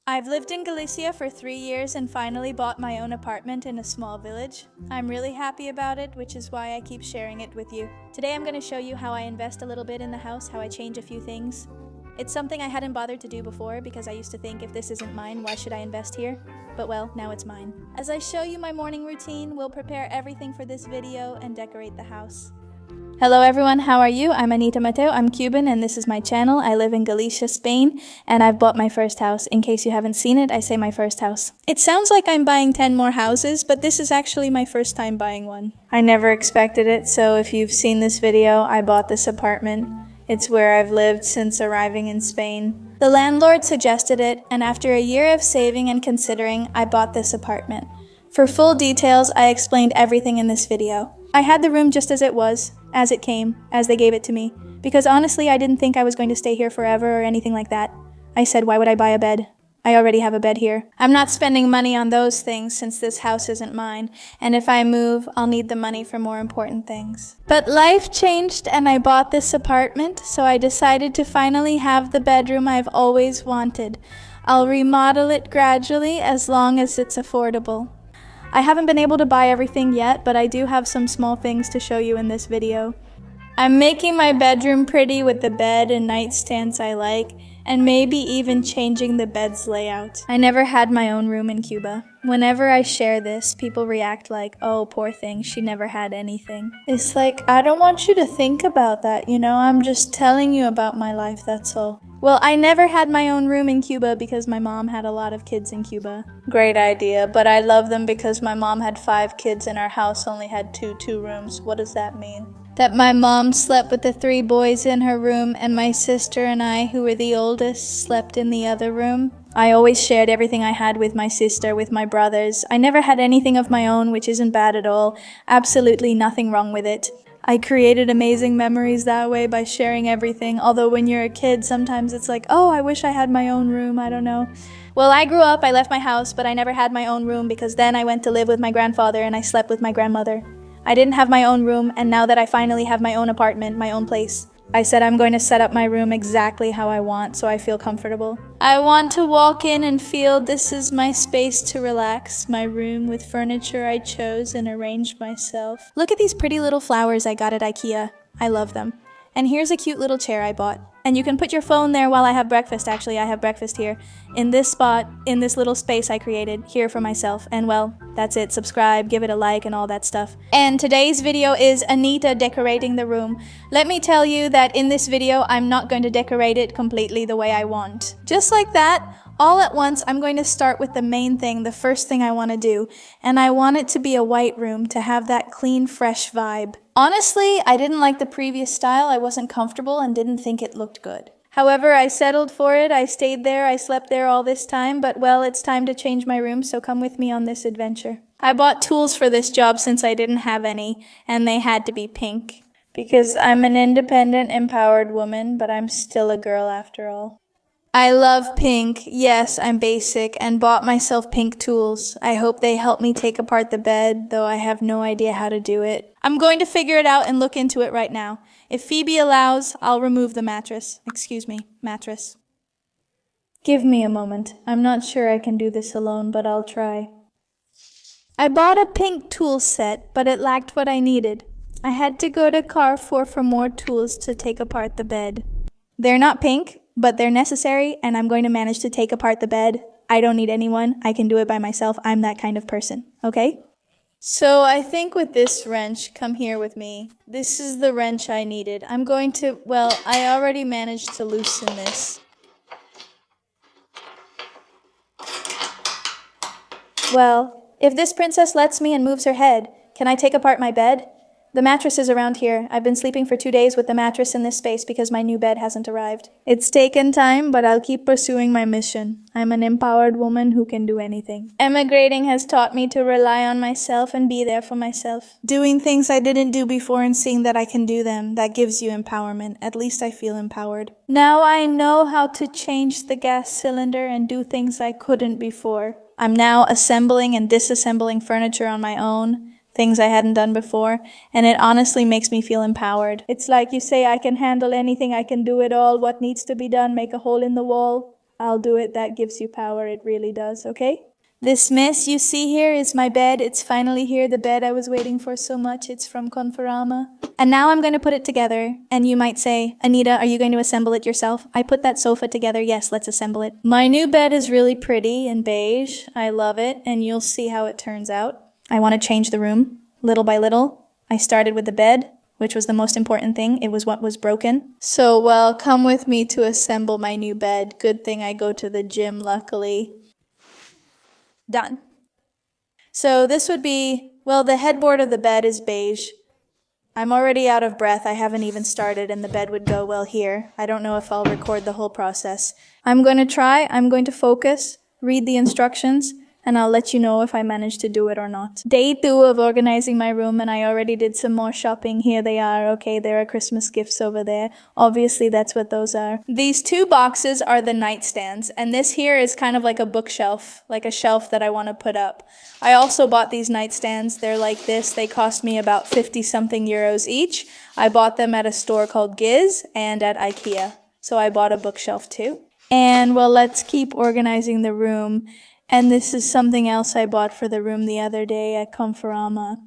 I've lived in Galicia for 3 years and finally bought my own apartment in a small village. I'm really happy about it, which is why I keep sharing it with you. Today I'm going to show you how I invest a little bit in the house, how I change a few things. It's something I hadn't bothered to do before because I used to think if this isn't mine, why should I invest here? But well, now it's mine. As I show you my morning routine, we'll prepare everything for this video and decorate the house. Hello everyone, how are you? I'm Anita Mateo, I'm Cuban and this is my channel. I live in Galicia, Spain, and I've bought my first house. In case you haven't seen it, I say my first house. It sounds like I'm buying 10 more houses, but this is actually my first time buying one. I never expected it, so if you've seen this video, I bought this apartment. It's where I've lived since arriving in Spain. The landlord suggested it, and after a year of saving and considering, I bought this apartment. For full details, I explained everything in this video. I had the room just as it was, as it came, as they gave it to me, because honestly I didn't think I was going to stay here forever or anything like that. I said, why would I buy a bed? I already have a bed here. I'm not spending money on those things since this house isn't mine, and if I move, I'll need the money for more important things. But life changed and I bought this apartment, so I decided to finally have the bedroom I've always wanted. I'll remodel it gradually as long as it's affordable. I haven't been able to buy everything yet, but I do have some small things to show you in this video. I'm making my bedroom pretty with the bed and nightstands I like, and maybe even changing the bed's layout. I never had my own room in Cuba. Whenever I share this, people react like, oh, poor thing, she never had anything. It's like, I don't want you to think about that, you know? I'm just telling you about my life, that's all. Well, I never had my own room in Cuba because my mom had a lot of kids in Cuba. Great idea, but I love them because my mom had 5 kids and our house only had two rooms. What does that mean? That my mom slept with the 3 boys in her room and my sister and I, who were the oldest, slept in the other room. I always shared everything I had with my sister, with my brothers. I never had anything of my own, which isn't bad at all. Absolutely nothing wrong with it. I created amazing memories that way by sharing everything, although when you're a kid, sometimes it's like, oh, I wish I had my own room, I don't know. Well, I grew up, I left my house, but I never had my own room because then I went to live with my grandfather and I slept with my grandmother. I didn't have my own room, and now that I finally have my own apartment, my own place, I said I'm going to set up my room exactly how I want so I feel comfortable. I want to walk in and feel this is my space to relax, my room with furniture I chose and arranged myself. Look at these pretty little flowers I got at IKEA. I love them. And here's a cute little chair I bought. And you can put your phone there while I have breakfast. Actually, I have breakfast here. In this spot, in this little space I created here for myself. And well, that's it. Subscribe, give it a like, and all that stuff. And today's video is Anita decorating the room. Let me tell you that in this video, I'm not going to decorate it completely the way I want. Just like that, all at once, I'm going to start with the main thing, the first thing I want to do. And I want it to be a white room to have that clean, fresh vibe. Honestly, I didn't like the previous style. I wasn't comfortable and didn't think it looked good. However, I settled for it. I stayed there. I slept there all this time. But well, it's time to change my room, so come with me on this adventure. I bought tools for this job since I didn't have any, and they had to be pink. Because I'm an independent, empowered woman, but I'm still a girl after all. I love pink. Yes, I'm basic and bought myself pink tools. I hope they help me take apart the bed, though I have no idea how to do it. I'm going to figure it out and look into it right now. If Phoebe allows, I'll remove the mattress. Excuse me, mattress. Give me a moment. I'm not sure I can do this alone, but I'll try. I bought a pink tool set, but it lacked what I needed. I had to go to Carrefour for more tools to take apart the bed. They're not pink, but they're necessary, and I'm going to manage to take apart the bed. I don't need anyone. I can do it by myself. I'm that kind of person, okay? So I think with this wrench, come here with me. This is the wrench I needed. I'm going to, well, I already managed to loosen this. Well, if this princess lets me and moves her head, can I take apart my bed? The mattress is around here. I've been sleeping for 2 days with the mattress in this space because my new bed hasn't arrived. It's taken time, but I'll keep pursuing my mission. I'm an empowered woman who can do anything. Emigrating has taught me to rely on myself and be there for myself. Doing things I didn't do before and seeing that I can do them, that gives you empowerment. At least I feel empowered. Now I know how to change the gas cylinder and do things I couldn't before. I'm now assembling and disassembling furniture on my own. Things I hadn't done before, and it honestly makes me feel empowered. It's like you say, I can handle anything, I can do it all, what needs to be done, make a hole in the wall. I'll do it. That gives you power. It really does, okay? This mess you see here is my bed. It's finally here, the bed I was waiting for so much. It's from Conforama. And now I'm going to put it together. And you might say, Anita, are you going to assemble it yourself? I put that sofa together. Yes, let's assemble it. My new bed is really pretty and beige. I love it, and you'll see how it turns out. I want to change the room, little by little. I started with the bed, which was the most important thing. It was what was broken. So, well, come with me to assemble my new bed. Good thing I go to the gym, luckily. Done. So this would be, well, the headboard of the bed is beige. I'm already out of breath. I haven't even started, and the bed would go well here. I don't know if I'll record the whole process. I'm going to try. I'm going to focus, read the instructions, and I'll let you know if I manage to do it or not. Day 2 of organizing my room, and I already did some more shopping. Here they are. Okay, there are Christmas gifts over there. Obviously, that's what those are. These 2 boxes are the nightstands, and this here is kind of like a bookshelf, like a shelf that I want to put up. I also bought these nightstands. They're like this. They cost me about 50-something euros each. I bought them at a store called Giz and at IKEA. So I bought a bookshelf too. And, well, let's keep organizing the room. And this is something else I bought for the room the other day at Conforama.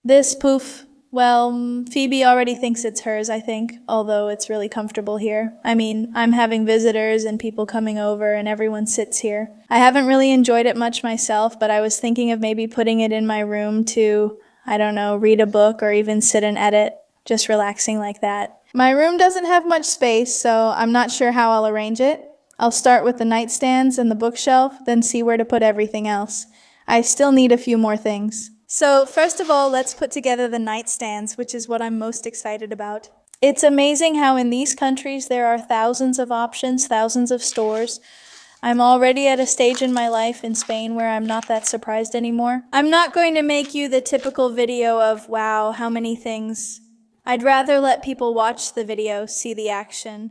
This poof, well, Phoebe already thinks it's hers, I think, although it's really comfortable here. I mean, I'm having visitors and people coming over and everyone sits here. I haven't really enjoyed it much myself, but I was thinking of maybe putting it in my room to, I don't know, read a book or even sit and edit, just relaxing like that. My room doesn't have much space, so I'm not sure how I'll arrange it. I'll start with the nightstands and the bookshelf, then see where to put everything else. I still need a few more things. So first of all, let's put together the nightstands, which is what I'm most excited about. It's amazing how in these countries there are thousands of options, thousands of stores. I'm already at a stage in my life in Spain where I'm not that surprised anymore. I'm not going to make you the typical video of, wow, how many things. I'd rather let people watch the video, see the action.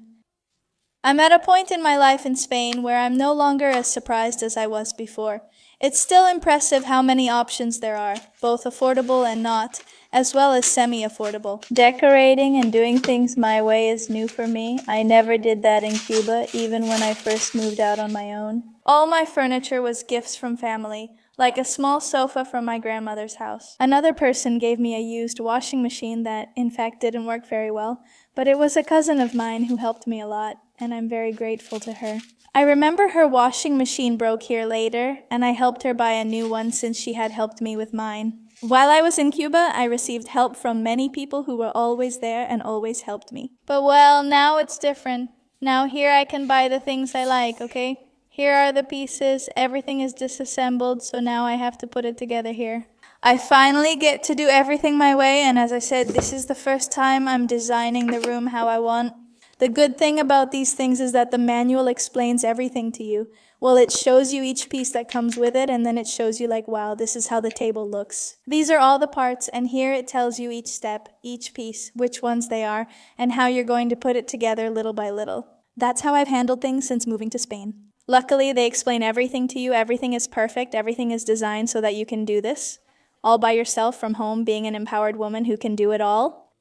I'm at a point in my life in Spain where I'm no longer as surprised as I was before. It's still impressive how many options there are, both affordable and not, as well as semi-affordable. Decorating and doing things my way is new for me. I never did that in Cuba, even when I first moved out on my own. All my furniture was gifts from family, like a small sofa from my grandmother's house. Another person gave me a used washing machine that, in fact, didn't work very well, but it was a cousin of mine who helped me a lot, and I'm very grateful to her. I remember her washing machine broke here later, and I helped her buy a new one since she had helped me with mine. While I was in Cuba, I received help from many people who were always there and always helped me. But well, now it's different. Now here I can buy the things I like, okay? Here are the pieces, everything is disassembled, so now I have to put it together here. I finally get to do everything my way, and as I said, this is the first time I'm designing the room how I want. The good thing about these things is that the manual explains everything to you. Well, it shows you each piece that comes with it, and then it shows you like, wow, this is how the table looks. These are all the parts, and here it tells you each step, each piece, which ones they are, and how you're going to put it together little by little. That's how I've handled things since moving to Spain. Luckily, they explain everything to you. Everything is perfect. Everything is designed so that you can do this all by yourself from home, being an empowered woman who can do it all.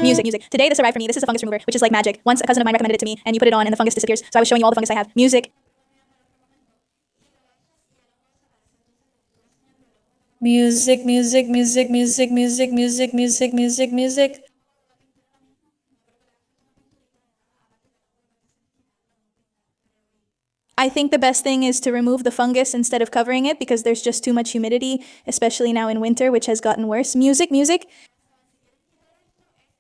Music. Today this arrived for me. This is a fungus remover, which is like magic. Once a cousin of mine recommended it to me, and you put it on and the fungus disappears. So I was showing you all the fungus I have. Music. I think the best thing is to remove the fungus instead of covering it because there's just too much humidity, especially now in winter, which has gotten worse. Music.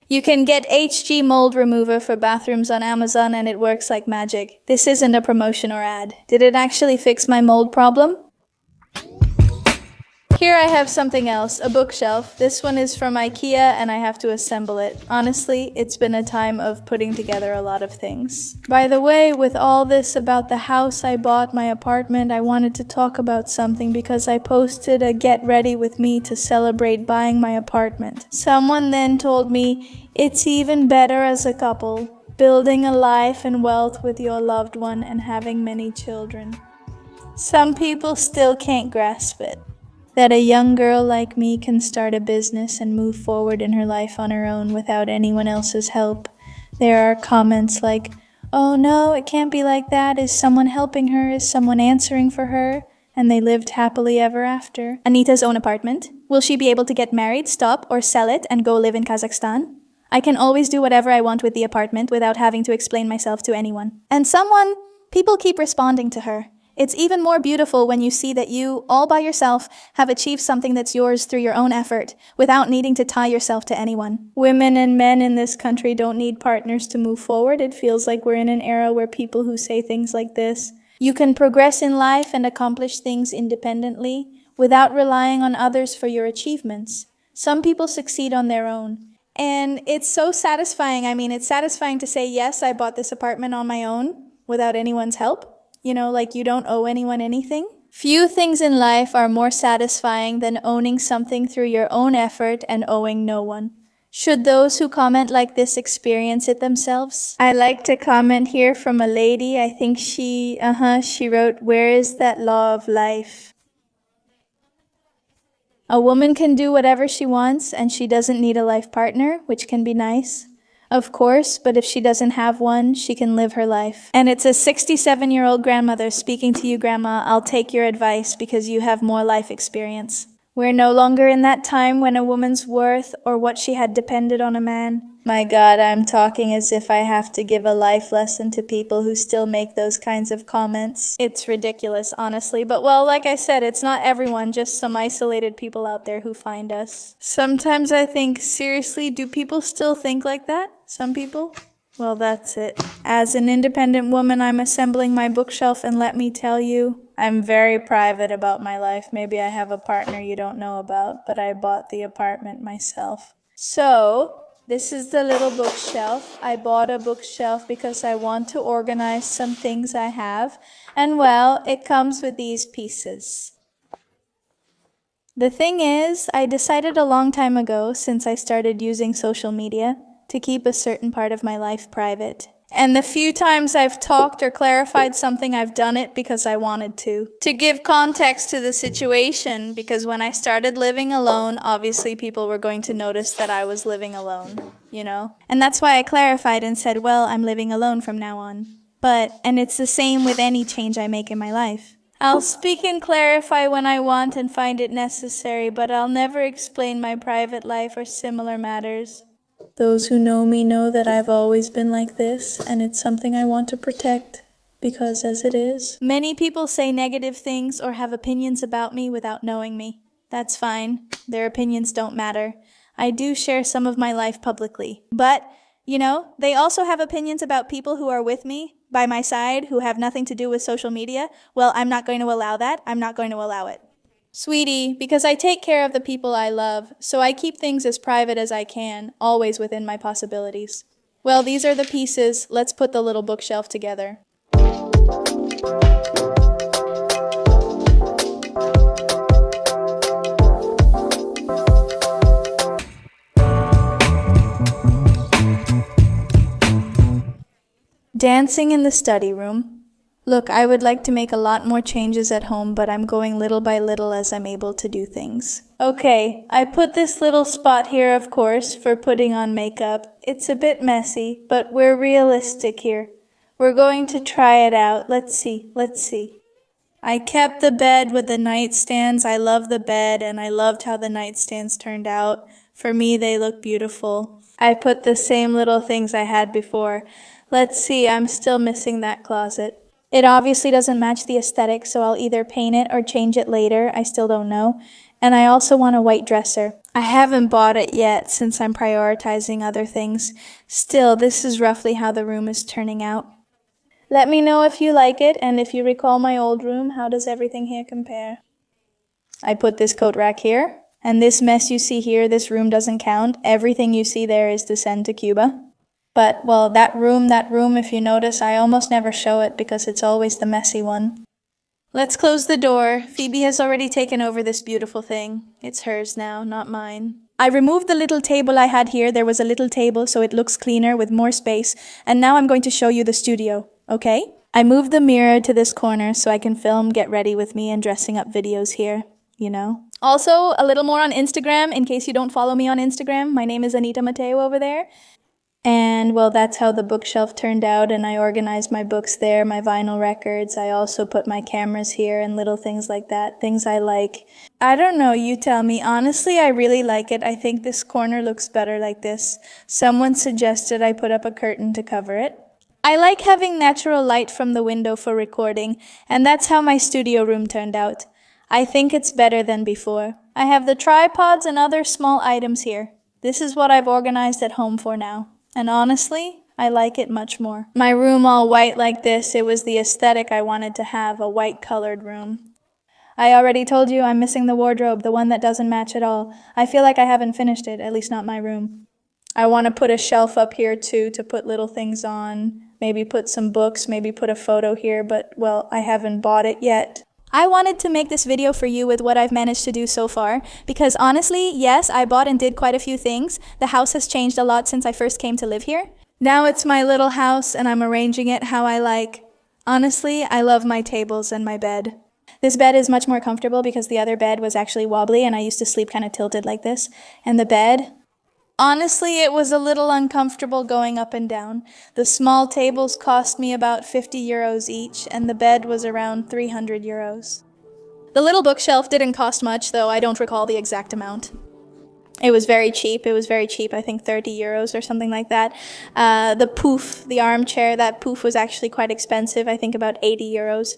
You can get HG mold remover for bathrooms on Amazon and it works like magic. This isn't a promotion or ad. Did it actually fix my mold problem? Here I have something else, a bookshelf. This one is from IKEA and I have to assemble it. Honestly, it's been a time of putting together a lot of things. By the way, with all this about the house I bought, my apartment, I wanted to talk about something because I posted a get ready with me to celebrate buying my apartment. Someone then told me, it's even better as a couple, building a life and wealth with your loved one and having many children. Some people still can't grasp it. That a young girl like me can start a business and move forward in her life on her own without anyone else's help. There are comments like, "Oh no, it can't be like that. Is someone helping her? Is someone answering for her?" And they lived happily ever after. Anita's own apartment. Will she be able to get married, stop, or sell it and go live in Kazakhstan? I can always do whatever I want with the apartment without having to explain myself to anyone. And people keep responding to her. It's even more beautiful when you see that you, all by yourself, have achieved something that's yours through your own effort, without needing to tie yourself to anyone. Women and men in this country don't need partners to move forward. It feels like we're in an era where people who say things like this, "You can progress in life and accomplish things independently, without relying on others for your achievements. Some people succeed on their own." And it's so satisfying. I mean, it's satisfying to say, yes, I bought this apartment on my own, without anyone's help. You know, like you don't owe anyone anything. Few things in life are more satisfying than owning something through your own effort and owing no one. Should those who comment like this experience it themselves? I like to comment here from a lady. I think she wrote, "Where is that law of life?" A woman can do whatever she wants and she doesn't need a life partner, which can be nice. Of course, but if she doesn't have one, she can live her life. And it's a 67-year-old grandmother speaking to you, Grandma. I'll take your advice because you have more life experience. We're no longer in that time when a woman's worth or what she had depended on a man. My God, I'm talking as if I have to give a life lesson to people who still make those kinds of comments. It's ridiculous, honestly. But well, like I said, it's not everyone, just some isolated people out there who find us. Sometimes I think, seriously, do people still think like that? Some people? Well, that's it. As an independent woman, I'm assembling my bookshelf, and let me tell you, I'm very private about my life. Maybe I have a partner you don't know about, but I bought the apartment myself. So, this is the little bookshelf. I bought a bookshelf because I want to organize some things I have, and well, it comes with these pieces. The thing is, I decided a long time ago, since I started using social media, to keep a certain part of my life private. And the few times I've talked or clarified something, I've done it because I wanted to. To give context to the situation, because when I started living alone, obviously people were going to notice that I was living alone, you know? And that's why I clarified and said, well, I'm living alone from now on. And it's the same with any change I make in my life. I'll speak and clarify when I want and find it necessary, but I'll never explain my private life or similar matters. Those who know me know that I've always been like this, and it's something I want to protect, because as it is. Many people say negative things or have opinions about me without knowing me. That's fine. Their opinions don't matter. I do share some of my life publicly. But, you know, they also have opinions about people who are with me, by my side, who have nothing to do with social media. Well, I'm not going to allow that. I'm not going to allow it. Sweetie, because I take care of the people I love, so I keep things as private as I can, always within my possibilities. Well, these are the pieces. Let's put the little bookshelf together. Dancing in the study room. Look, I would like to make a lot more changes at home, but I'm going little by little as I'm able to do things. Okay, I put this little spot here, of course, for putting on makeup. It's a bit messy, but we're realistic here. We're going to try it out. Let's see. I kept the bed with the nightstands. I love the bed, and I loved how the nightstands turned out. For me, they look beautiful. I put the same little things I had before. Let's see, I'm still missing that closet. It obviously doesn't match the aesthetic, so I'll either paint it or change it later. I still don't know. And I also want a white dresser. I haven't bought it yet since I'm prioritizing other things. Still, this is roughly how the room is turning out. Let me know if you like it, and if you recall my old room, how does everything here compare? I put this coat rack here, and this mess you see here, this room doesn't count. Everything you see there is to send to Cuba. But, well, that room, if you notice, I almost never show it because it's always the messy one. Let's close the door. Phoebe has already taken over this beautiful thing. It's hers now, not mine. I removed the little table I had here. There was a little table, so it looks cleaner with more space. And now I'm going to show you the studio, okay? I moved the mirror to this corner so I can film Get Ready With Me and dressing up videos here, you know? Also, a little more on Instagram, in case you don't follow me on Instagram. My name is Anita Mateo over there. And well, that's how the bookshelf turned out, and I organized my books there, my vinyl records. I also put my cameras here and little things like that, things I like. I don't know, you tell me. Honestly, I really like it. I think this corner looks better like this. Someone suggested I put up a curtain to cover it. I like having natural light from the window for recording, and that's how my studio room turned out. I think it's better than before. I have the tripods and other small items here. This is what I've organized at home for now. And honestly, I like it much more. My room all white like this, it was the aesthetic I wanted to have, a white colored room. I already told you I'm missing the wardrobe, the one that doesn't match at all. I feel like I haven't finished it, at least not my room. I want to put a shelf up here too to put little things on, maybe put some books, maybe put a photo here, but well, I haven't bought it yet. I wanted to make this video for you with what I've managed to do so far, because honestly, yes, I bought and did quite a few things. The house has changed a lot since I first came to live here. Now it's my little house and I'm arranging it how I like. Honestly, I love my tables and my bed. This bed is much more comfortable because the other bed was actually wobbly and I used to sleep kind of tilted like this. And the bed, honestly, it was a little uncomfortable going up and down. The small tables cost me about 50 euros each, and the bed was around 300 euros. The little bookshelf didn't cost much, though I don't recall the exact amount. It was very cheap. I think 30 euros or something like that. The poof, the armchair, that poof was actually quite expensive, I think about 80 euros.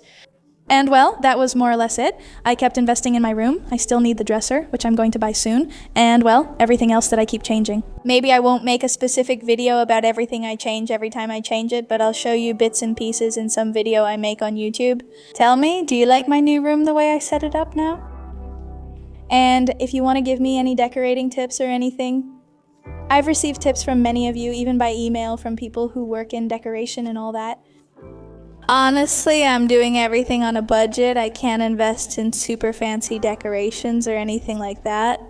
And well, that was more or less it. I kept investing in my room. I still need the dresser, which I'm going to buy soon. And well, everything else that I keep changing. Maybe I won't make a specific video about everything I change every time I change it, but I'll show you bits and pieces in some video I make on YouTube. Tell me, do you like my new room the way I set it up now? And if you want to give me any decorating tips or anything, I've received tips from many of you, even by email from people who work in decoration and all that. Honestly, I'm doing everything on a budget. I can't invest in super fancy decorations or anything like that.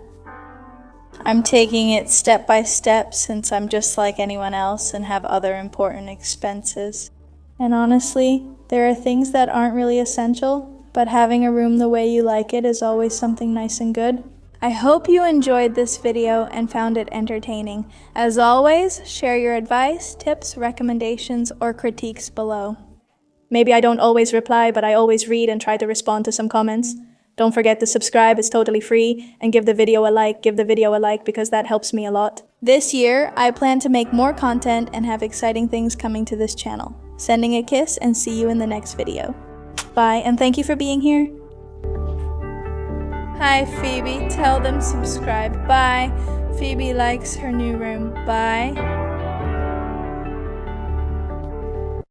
I'm taking it step by step since I'm just like anyone else and have other important expenses. And honestly, there are things that aren't really essential, but having a room the way you like it is always something nice and good. I hope you enjoyed this video and found it entertaining. As always, share your advice, tips, recommendations, or critiques below. Maybe I don't always reply, but I always read and try to respond to some comments. Don't forget to subscribe, it's totally free, and give the video a like, because that helps me a lot. This year, I plan to make more content and have exciting things coming to this channel. Sending a kiss and see you in the next video. Bye, and thank you for being here. Hi Phoebe, tell them subscribe. Bye. Phoebe likes her new room. Bye.